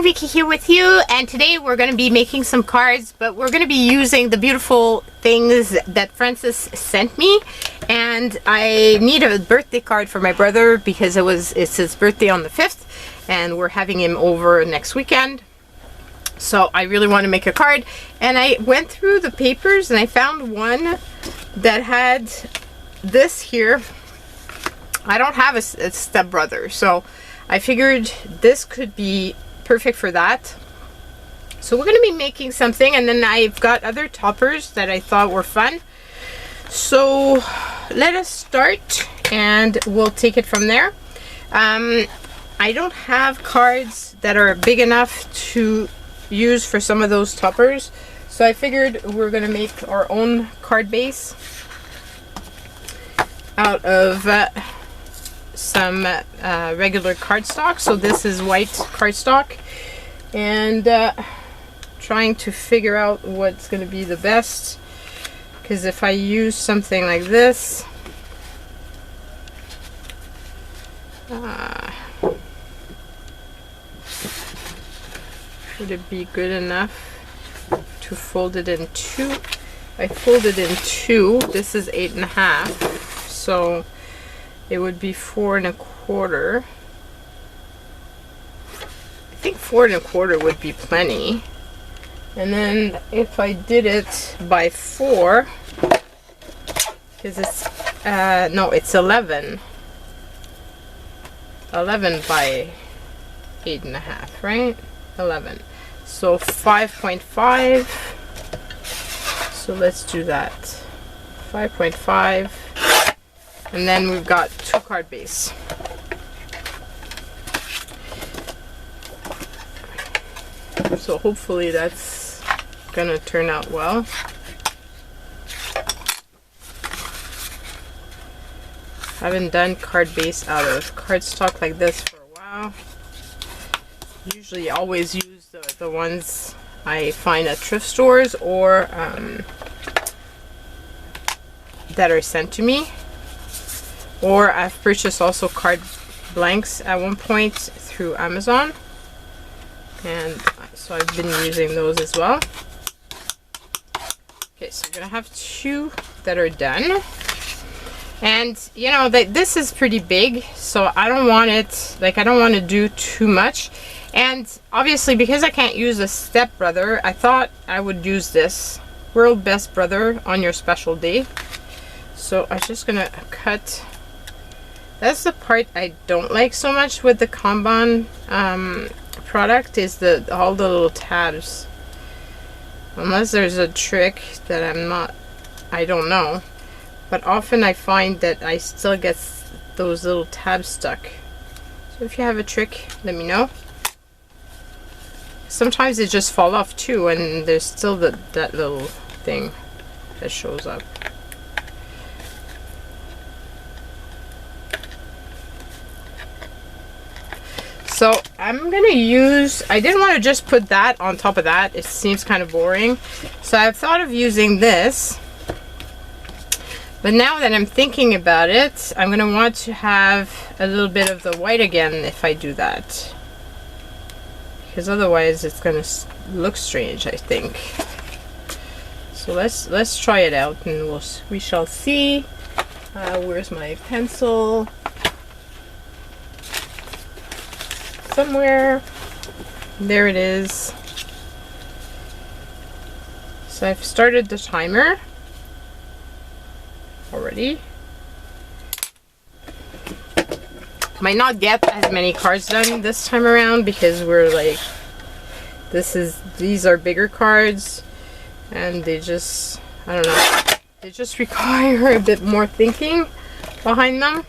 Vicky here with you, and today we're going to be making some cards, but we're going to be using the beautiful things that Frances sent me. And I need a birthday card for my brother because it's his birthday on the 5th and we're having him over next weekend. So I really want to make a card, and I went through the papers and I found one that had this here. I don't have a stepbrother, so I figured this could be perfect for that. So we're going to be making something, and then I've got other toppers that I thought were fun. So let us start and we'll take it from there. I don't have cards that are big enough to use for some of those toppers, so I figured we're going to make our own card base out of some regular cardstock. So this is white cardstock, and trying to figure out what's going to be the best, because if I use something like this, would it be good enough to fold it in two? I fold it in two. This is 8.5, so it would be 4 1/4. I think 4 1/4 would be plenty. And then if I did it by 4, because it's no, it's 11 by 8.5, right? 11, so 5.5. so let's do that. 5.5, and then we've got 2 card base. So hopefully that's gonna turn out well. I haven't done card base out of cardstock like this for a while. Usually always use the ones I find at thrift stores or that are sent to me. Or I've purchased also card blanks at one point through Amazon, and so I've been using those as well. Okay, so we're gonna have 2 that are done, and you know that this is pretty big, so I don't want it, like I don't want to do too much. And obviously because I can't use a stepbrother, I thought I would use this World Best Brother on Your Special Day. So I'm just gonna cut. That's the part I don't like so much with the Kanban product, is all the little tabs. Unless there's a trick that I don't know. But often I find that I still get those little tabs stuck. So if you have a trick, let me know. Sometimes they just fall off too, and there's still that little thing that shows up. So I'm gonna use, I didn't want to just put that on top of that, it seems kind of boring. So I've thought of using this, but now that I'm thinking about it, I'm gonna want to have a little bit of the white again if I do that, because otherwise it's gonna look strange, I think. So let's try it out, and we shall see. Where's my pencil? Somewhere. There it is. So I've started the timer already. Might not get as many cards done this time around because we're like, these are bigger cards, and they just, I don't know, they just require a bit more thinking behind them.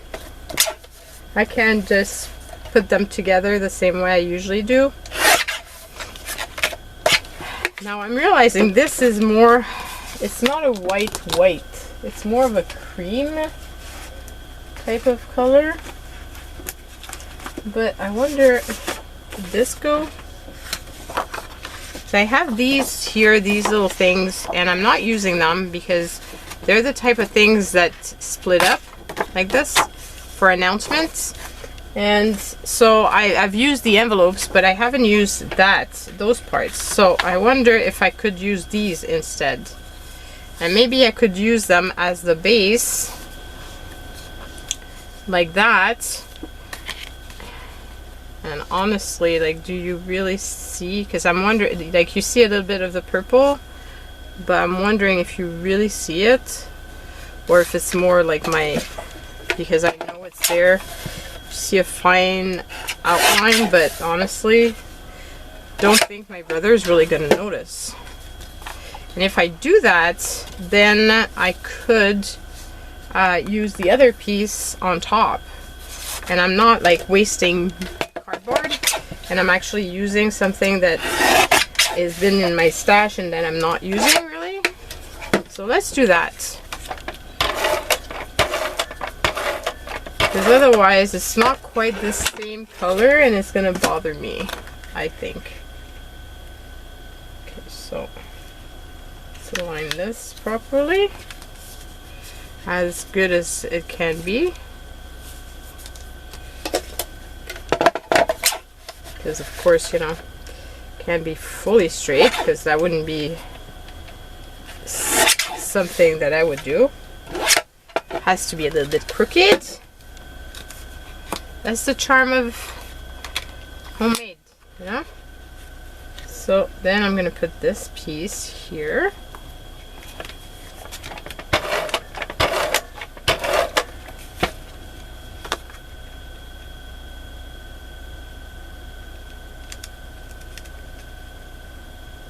I can't just put them together the same way I usually do. Now I'm realizing this is more, it's not a white, it's more of a cream type of color. But I wonder, did this go? So I have these here, these little things, and I'm not using them because they're the type of things that split up like this for announcements. And so I've used the envelopes, but I haven't used those parts. So I wonder if I could use these instead. And maybe I could use them as the base, like that. And honestly, like, do you really see? Because I'm wondering, like, you see a little bit of the purple, but I'm wondering if you really see it, or if it's more like because I know it's there. See a fine outline, but honestly, don't think my brother is really going to notice. And if I do that, then I could use the other piece on top, and I'm not like wasting cardboard, and I'm actually using something that has been in my stash and that I'm not using really. So let's do that. Because otherwise it's not quite the same color and it's gonna bother me, I think. Okay, so let's align this properly, as good as it can be. Because of course, you know, can't be fully straight, because that wouldn't be something that I would do. It has to be a little bit crooked. That's the charm of homemade, you know? So then I'm gonna put this piece here.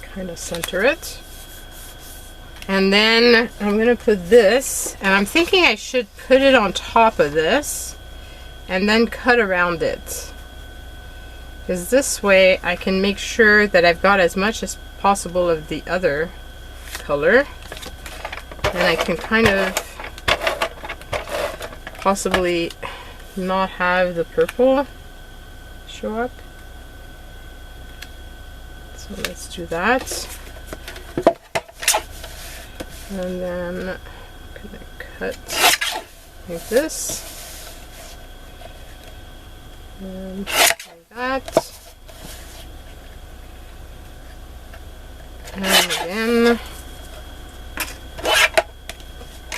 Kind of center it. And then I'm gonna put this, and I'm thinking I should put it on top of this and then cut around it, because this way I can make sure that I've got as much as possible of the other color, and I can kind of possibly not have the purple show up. So let's do that. And then I'm gonna cut like this. And like that. And again.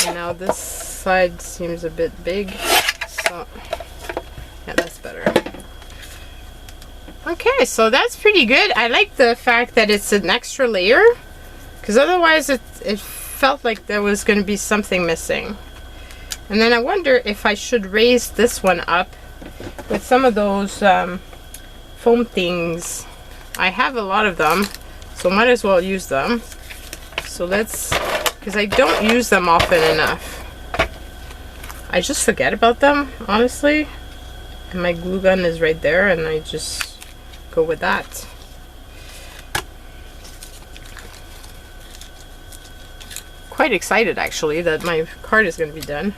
And now this side seems a bit big, so yeah, that's better. Okay, so that's pretty good. I like the fact that it's an extra layer, because otherwise it felt like there was going to be something missing. And then I wonder if I should raise this one up with some of those foam things. I have a lot of them, so might as well use them. So let's, because I don't use them often enough. I just forget about them, honestly. And my glue gun is right there, and I just go with that. Quite excited actually that my card is going to be done.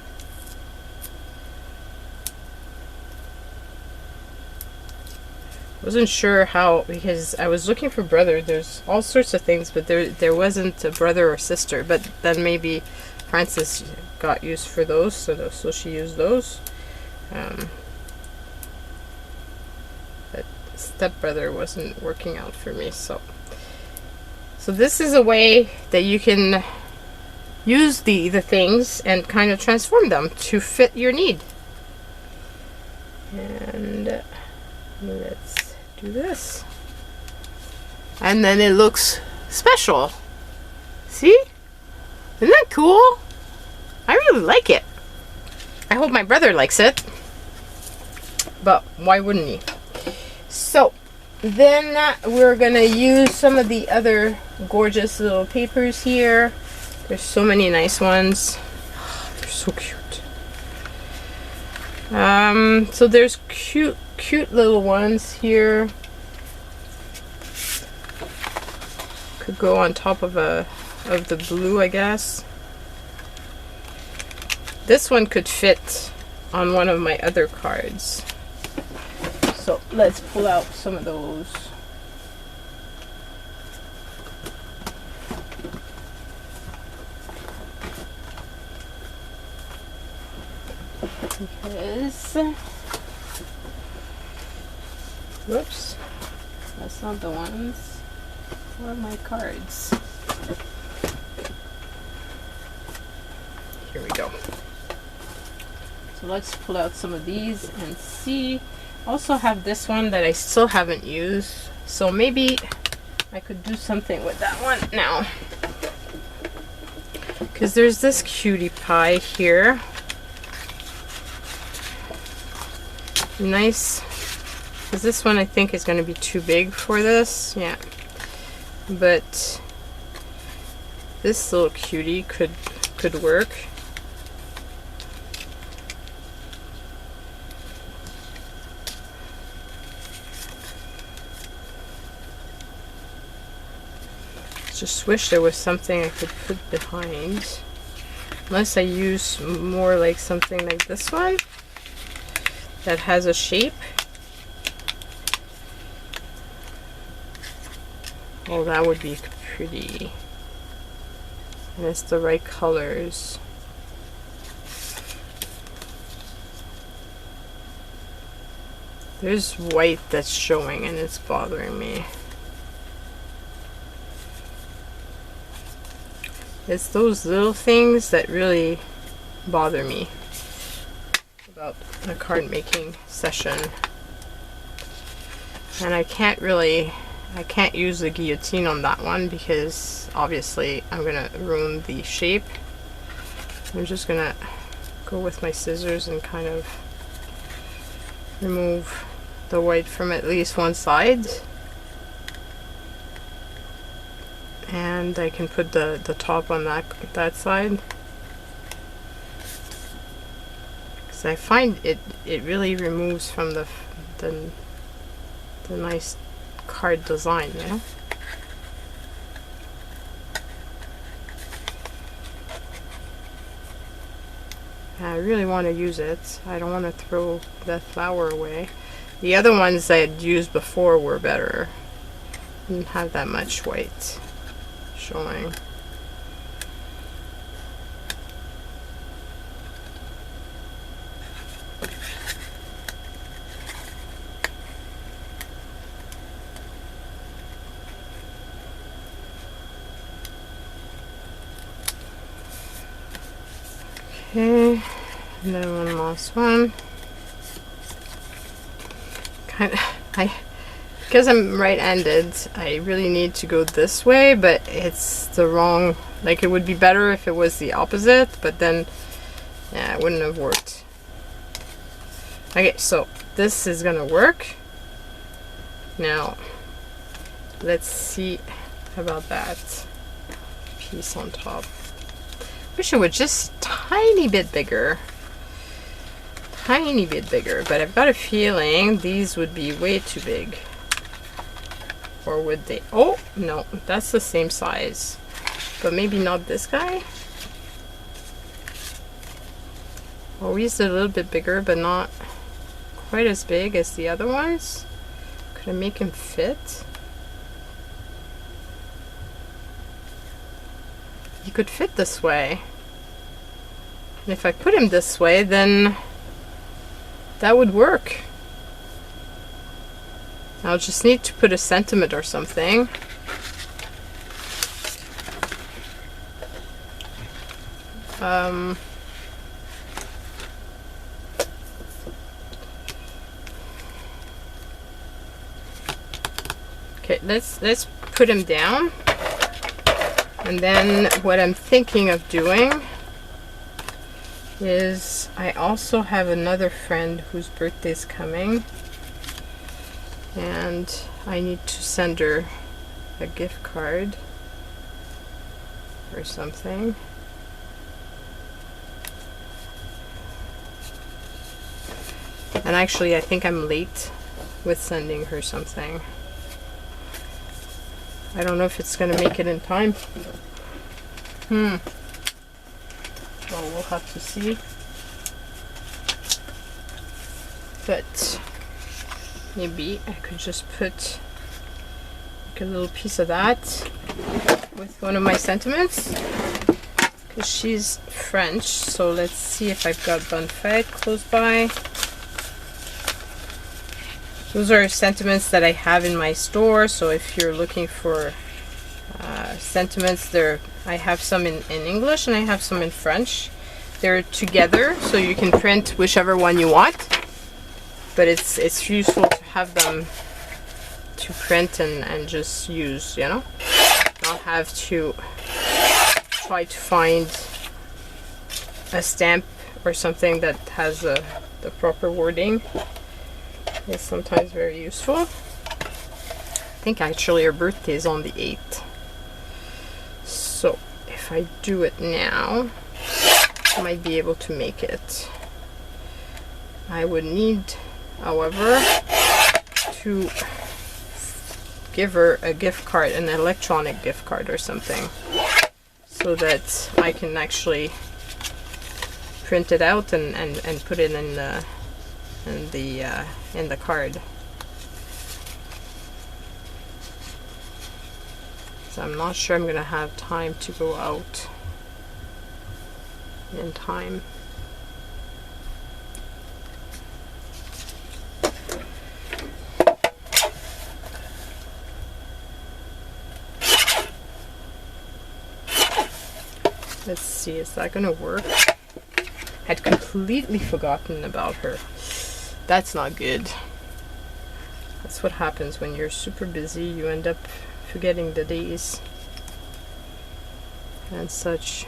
Wasn't sure how, because I was looking for brother. There's all sorts of things, but there wasn't a brother or sister. But then maybe Frances got used for those, so she used those. But stepbrother wasn't working out for me. So this is a way that you can use the things and kind of transform them to fit your need. And let's do this, and then it looks special. See? Isn't that cool? I really like it. I hope my brother likes it, but why wouldn't he? So then we're gonna use some of the other gorgeous little papers here. There's so many nice ones. They're so cute. So there's cute little ones here. Could go on top of the blue, I guess. This one could fit on one of my other cards. So let's pull out some of those. Because Whoops, that's not the ones. Where are my cards? Here we go. So let's pull out some of these and see. Also have this one that I still haven't used, so maybe I could do something with that one now. Because there's this cutie pie here. Nice. Because this one I think is going to be too big for this. Yeah. But this little cutie could work. Just wish there was something I could put behind. Unless I use more like something like this one that has a shape. Oh, that would be pretty. And it's the right colors. There's white that's showing and it's bothering me. It's those little things that really bother me about a card making session. And I can't use the guillotine on that one because obviously I'm gonna ruin the shape. I'm just gonna go with my scissors and kind of remove the white from at least one side. And I can put the top on that side. Because I find it really removes from the nice card design, you know? I really want to use it. I don't want to throw that flower away. The other ones I had used before were better. Didn't have that much white showing. Okay, and then one last one. Because I'm right-handed, I really need to go this way, but it's the wrong, like it would be better if it was the opposite, but then, yeah, it wouldn't have worked. Okay, so this is gonna work. Now, let's see about that piece on top. Wish it was just a tiny bit bigger. Tiny bit bigger, but I've got a feeling these would be way too big. Or would they? Oh, no, that's the same size. But maybe not this guy? Or he's a little bit bigger, but not quite as big as the other ones. Could I make him fit? He could fit this way. And if I put him this way, then that would work. I'll just need to put a sentiment or something. Okay, let's put him down. And then what I'm thinking of doing is I also have another friend whose birthday's coming. And I need to send her a gift card or something. And actually, I think I'm late with sending her something. I don't know if it's gonna make it in time. Well, we'll have to see. But maybe I could just put like a little piece of that with one of my sentiments, because she's French. So let's see if I've got bonne fête close by. Those are sentiments that I have in my store, so if you're looking for sentiments, there I have some in English and I have some in French. They're together, so you can print whichever one you want, but it's useful to have them to print and just use, you know, not have to try to find a stamp or something that has the proper wording. It's sometimes very useful. I think actually her birthday is on the 8th. So if I do it now, I might be able to make it. I would need, however, to give her a gift card, an electronic gift card or something, so that I can actually print it out and put it in the card. So I'm not sure I'm gonna have time to go out in time. Let's see, is that gonna work? I'd completely forgotten about her. That's not good. That's what happens when you're super busy. You end up forgetting the days and such.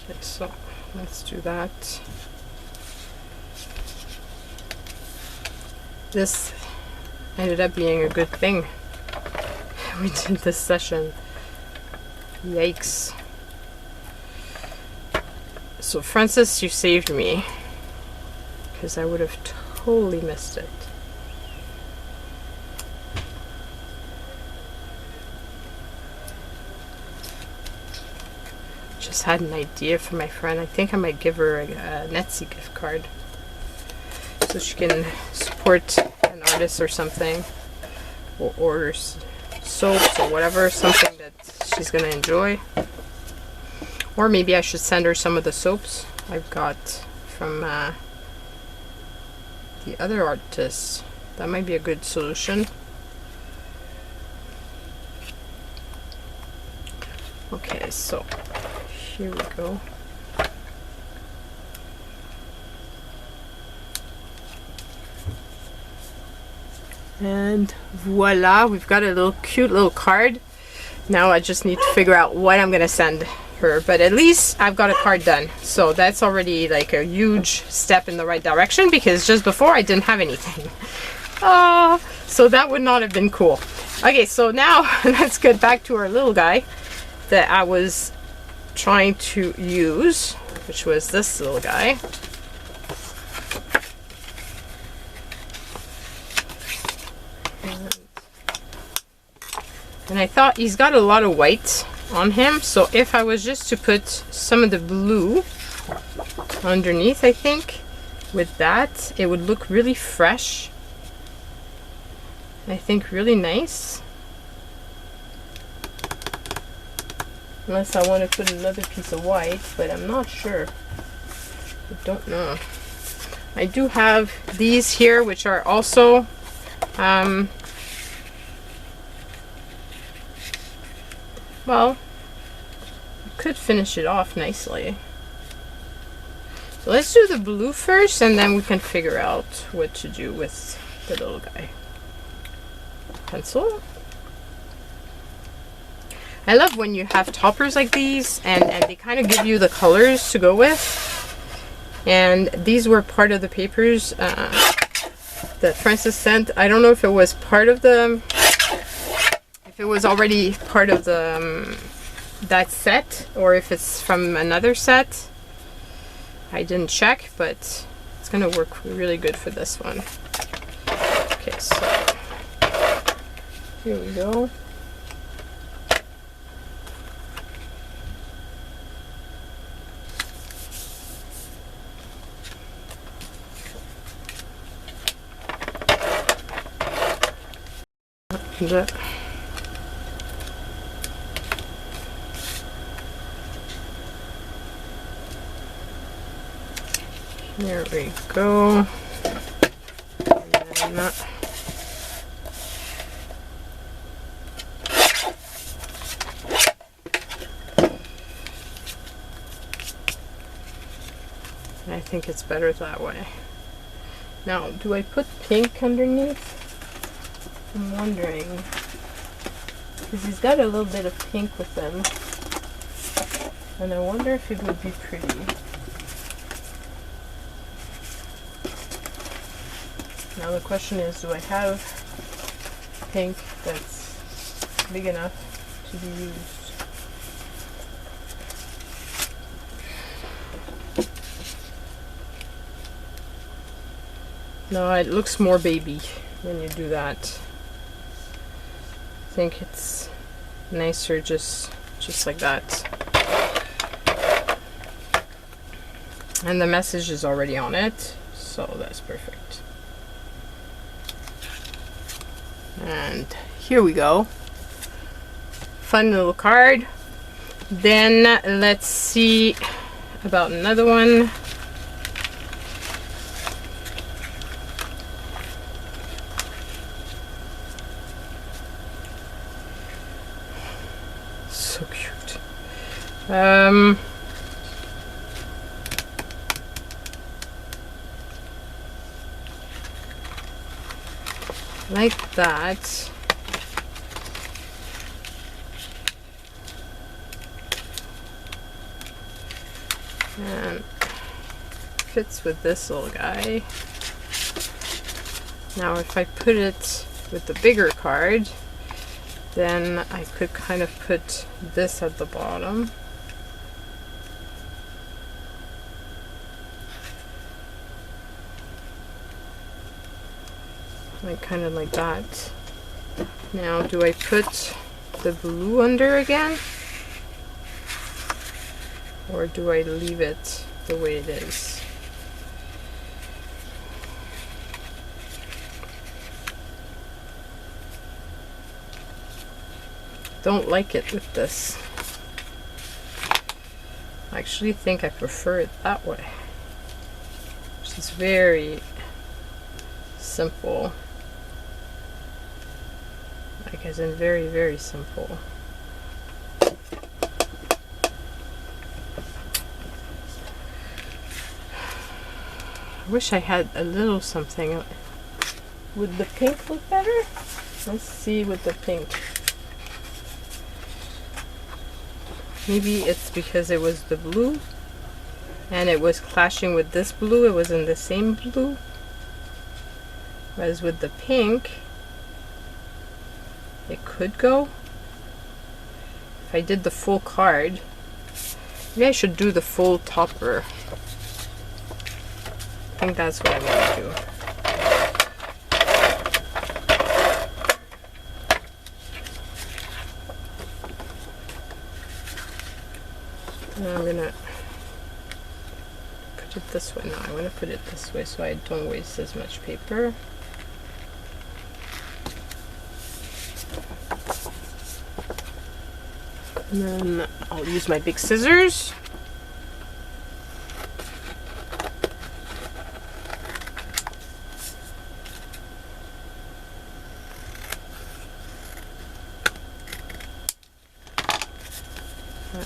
Okay, so let's do that. This ended up being a good thing. We did this session. Yikes. So Frances, you saved me, because I would have totally missed it. Just had an idea for my friend. I think I might give her a Etsy gift card, so she can support an artist or something, or order soaps or whatever, something that she's gonna enjoy. Or maybe I should send her some of the soaps I've got from the other artists. That might be a good solution. Okay, so here we go. And voila, we've got a little cute little card. Now I just need to figure out what I'm gonna send her, but at least I've got a card done, so that's already like a huge step in the right direction, because just before I didn't have anything. So that would not have been cool. Okay, so now let's get back to our little guy that I was trying to use, which was this little guy. And I thought he's got a lot of white on him, so if I was just to put some of the blue underneath, I think with that it would look really fresh. I think really nice. Unless I want to put another piece of white, but I'm not sure. I don't know. I do have these here, which are also well, could finish it off nicely. So let's do the blue first, and then we can figure out what to do with the little guy. Pencil. I love when you have toppers like these, and they kind of give you the colors to go with. And these were part of the papers that Frances sent. I don't know if it was part of the, if it was already part of the that set, or if it's from another set. I didn't check, but it's gonna work really good for this one. Okay, so here we go. opens it. There we go. And then I think it's better that way. Now, do I put pink underneath? I'm wondering. Because he's got a little bit of pink with him. And I wonder if it would be pretty. Now the question is, do I have pink that's big enough to be used? No, it looks more baby when you do that. I think it's nicer just like that. And the message is already on it, so that's perfect. And here we go. Fun little card. Then let's see about another one. So cute. Like that. And fits with this little guy. Now if I put it with the bigger card, then I could kind of put this at the bottom. Like kind of like that. Now do I put the blue under again? Or do I leave it the way it is? Don't like it with this. I actually think I prefer it that way. Which is very simple. Like as in very, very simple. I wish I had a little something. Would the pink look better? Let's see with the pink. Maybe it's because it was the blue and it was clashing with this blue. It was in the same blue. Whereas with the pink, it could go. If I did the full card, maybe I should do the full topper. I think that's what I'm going to do. And I'm going to put it this way. No, I'm going to put it this way so I don't waste as much paper. And then I'll use my big scissors.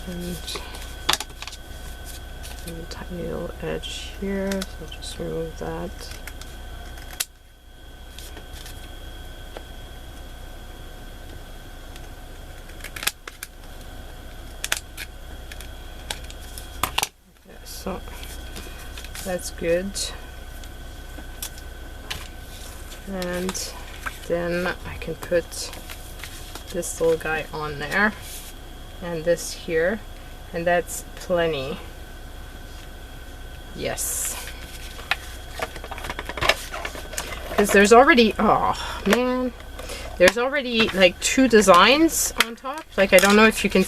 And a tiny little edge here, so I'll just remove that. Okay, so that's good. And then I can put this little guy on there. And this here, and that's plenty. Yes. Because there's already, oh man, there's already like 2 designs on top. Like I don't know if you can,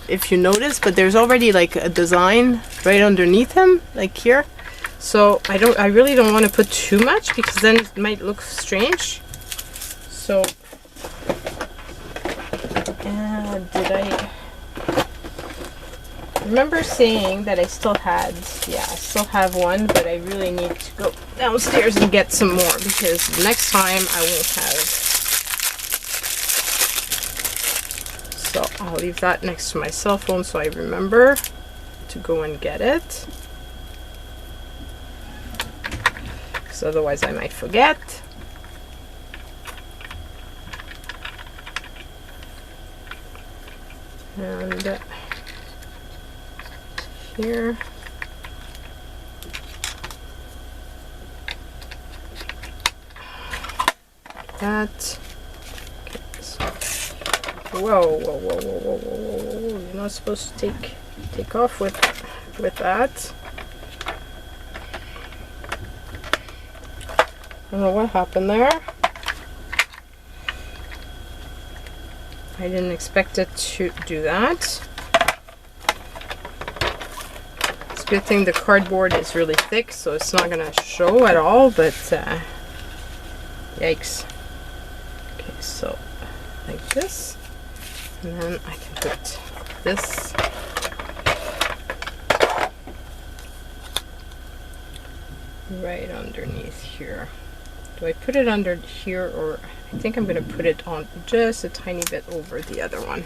if you notice, but there's already like a design right underneath him, like here. So I really don't want to put too much because then it might look strange. So did I remember saying that I still had, yeah, I still have one, but I really need to go downstairs and get some more because next time I won't have. So I'll leave that next to my cell phone so I remember to go and get it. Because otherwise I might forget. And here. That. Okay, so. Whoa, whoa, whoa, whoa, whoa, whoa, whoa. You're not supposed to take off with that. I don't know what happened there. I didn't expect it to do that. It's a good thing the cardboard is really thick, so it's not gonna show at all, but yikes. Okay, so like this, and then I can put this right underneath here. Do I put it under here, or I think I'm gonna put it on just a tiny bit over the other one.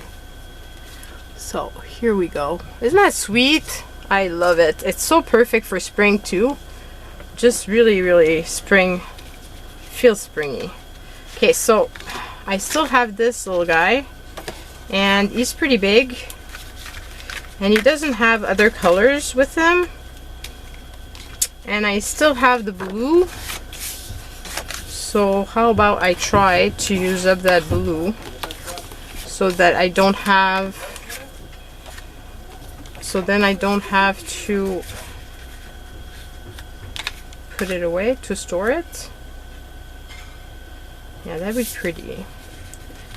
So here we go. Isn't that sweet? I love it. It's so perfect for spring too. Just really, really spring, feels springy. Okay, so I still have this little guy, and he's pretty big, and he doesn't have other colors with him. And I still have the blue. So how about I try to use up that blue so that I don't have, so then I don't have to put it away to store it. Yeah, that'd be pretty.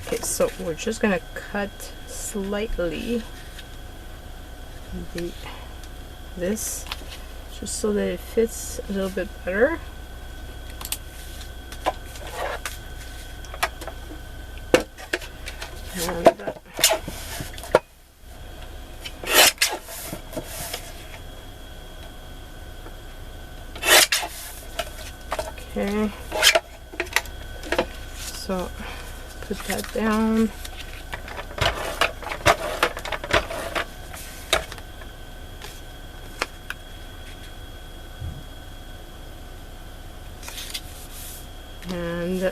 Okay, so we're just gonna cut slightly this just so that it fits a little bit better. And okay, so put that down. And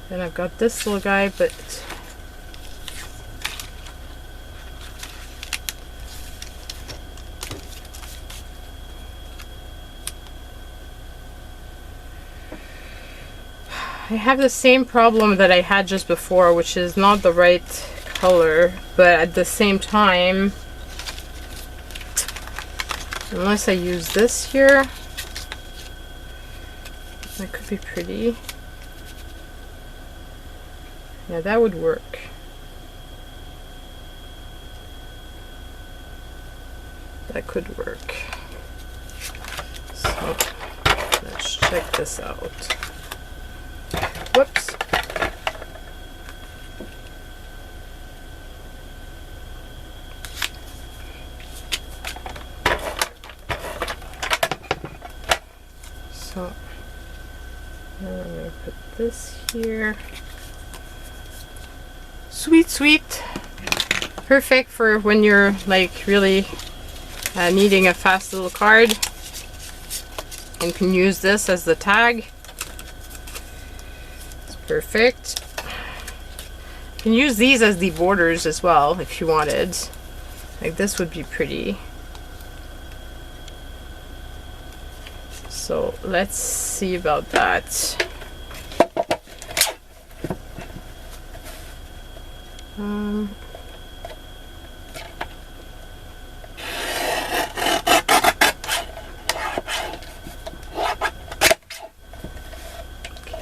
then I've got this little guy, but I have the same problem that I had just before, which is not the right color, but at the same time, unless I use this here, that could be pretty. Yeah, that would work. That could work. So let's check this out. Whoops. So now I'm going to put this here. Sweet, sweet. Perfect for when you're like really needing a fast little card, and can use this as the tag. It's perfect. You can use these as the borders as well if you wanted. Like this would be pretty. So let's see about that.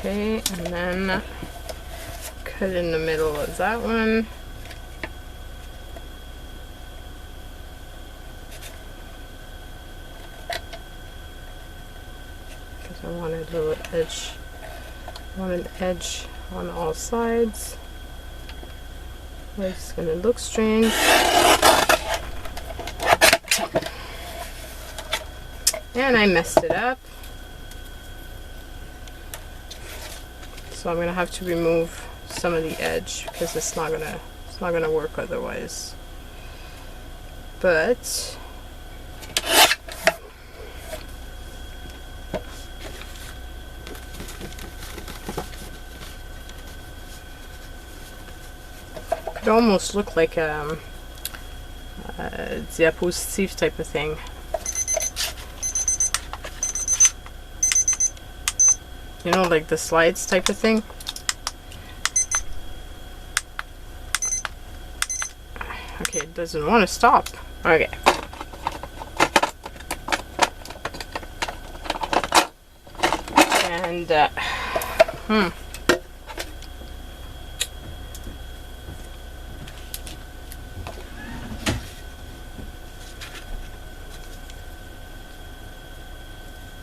Okay, and then cut in the middle of that one. Because I want a little edge, I want an edge on all sides. It's gonna look strange. And I messed it up. So I'm gonna have to remove some of the edge because it's not gonna work otherwise. But could almost look like a diapositive type of thing. You know, like the slides type of thing. Okay, it doesn't want to stop. Okay. And,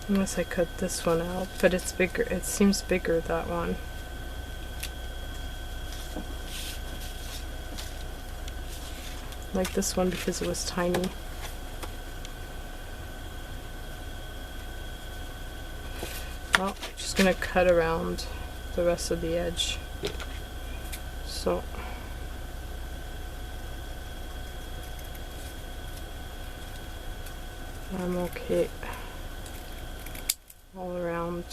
unless I cut this one out, but it's bigger. It seems bigger, that one. Like this one because it was tiny. Well, I'm just gonna cut around the rest of the edge. So I'm okay all around.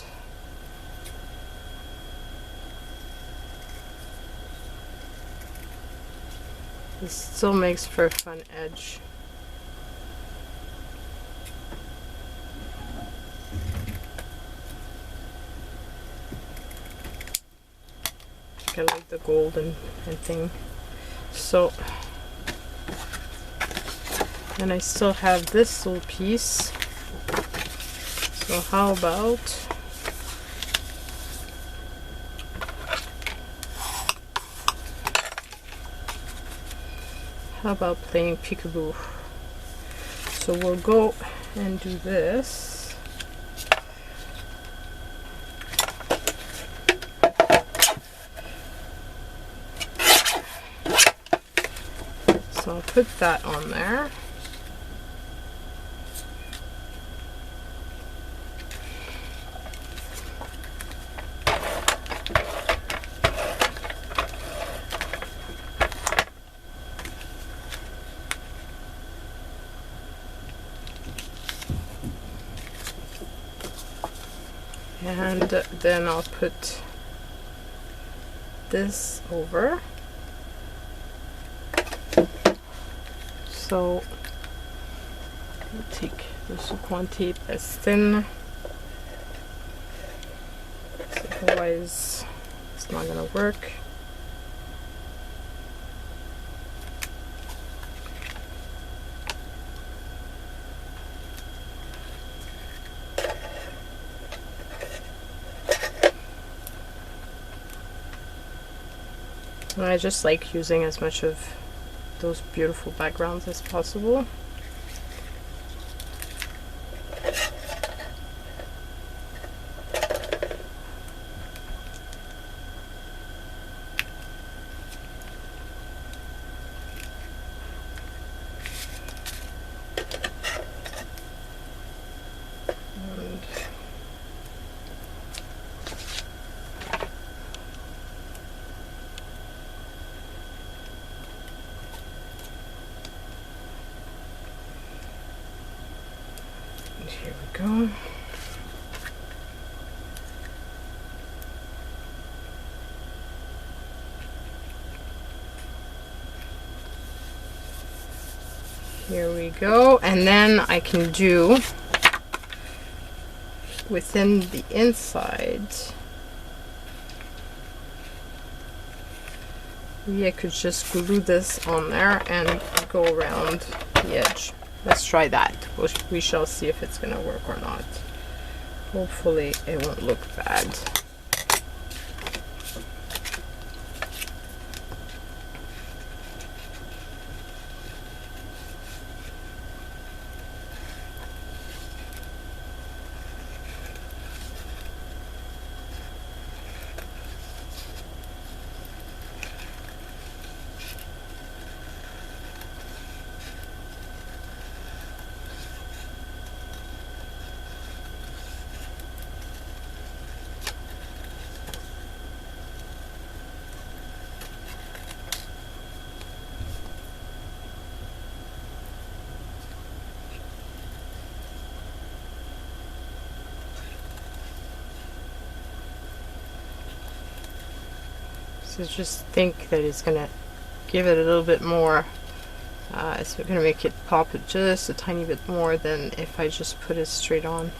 This still makes for a fun edge. I like the gold and thing. So, and I still have this little piece. So how about playing peekaboo? So we'll go and do this. So I'll put that on there. And then I'll put this over. So I'll take the Souquin tape as thin, otherwise it's not going to work. And I just like using as much of those beautiful backgrounds as possible. Here we go. Here we go. And then I can do within the inside. Maybe I could just glue this on there and go around the edge. Let's try that. We shall see if it's gonna work or not. Hopefully it won't look bad. So I just think that it's gonna give it a little bit more. It's gonna make it pop it just a tiny bit more than if I just put it straight on.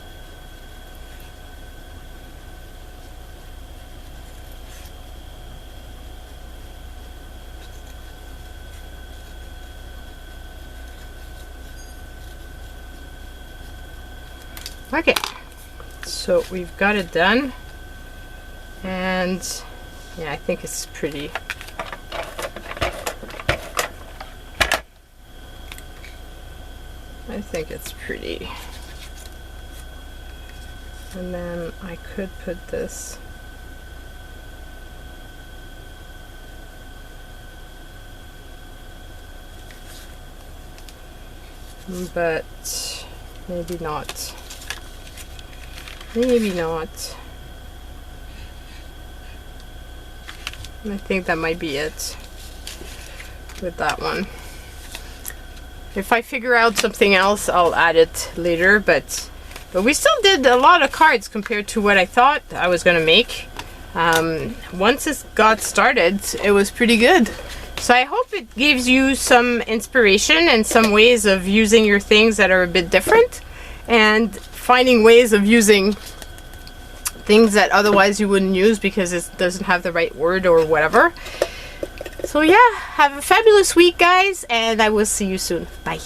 Okay, so we've got it done, and yeah, I think it's pretty. I think it's pretty. And then I could put this but maybe not. Maybe not. I think that might be it with that one. If I figure out something else, I'll add it later, but we still did a lot of cards compared to what I thought I was gonna make. Once it got started, it was pretty good. So I hope it gives you some inspiration and some ways of using your things that are a bit different, and finding ways of using things that otherwise you wouldn't use because it doesn't have the right word or whatever. So yeah, have a fabulous week, guys, and I will see you soon. Bye.